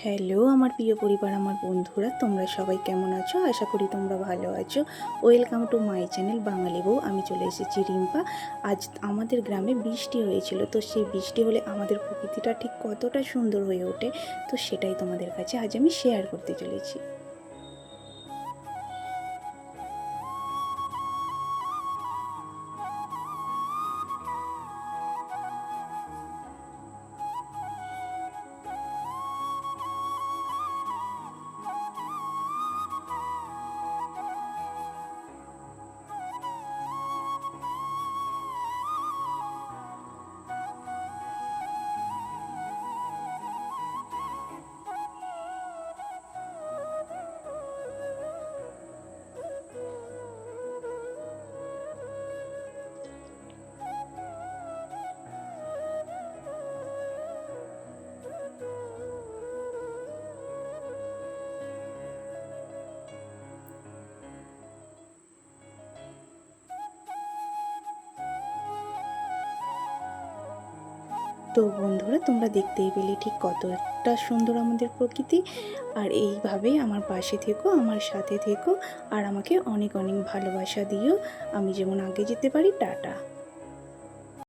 Hello আমার প্রিয় পরিবার, আমার বন্ধুরা, তোমরা সবাই কেমন আছো? আশা করি তোমরা ভালো আছো। ওয়েলকাম টু মাই চ্যানেল বাঙালি বউ। আমি চলে এসেছি রিম্পা। আজ আমাদের গ্রামে বৃষ্টি হয়েছিল, তো সেই বৃষ্টি হলে আমাদের প্রকৃতিটা ঠিক কতটা সুন্দর হয়ে ওঠে, তো সেটাই তোমাদের কাছে আজ আমি শেয়ার করতে চলেছি। তো বন্ধুরা, তোমরা দেখতেই পেলে ঠিক কতটা সুন্দর আমাদের প্রকৃতি। আর এইভাবেই আমার পাশে থেকো, আমার সাথে থেকো, আর আমাকে অনেক অনেক ভালোবাসা দিও। আমি যেমন আগে যেতে পারি। টাটা।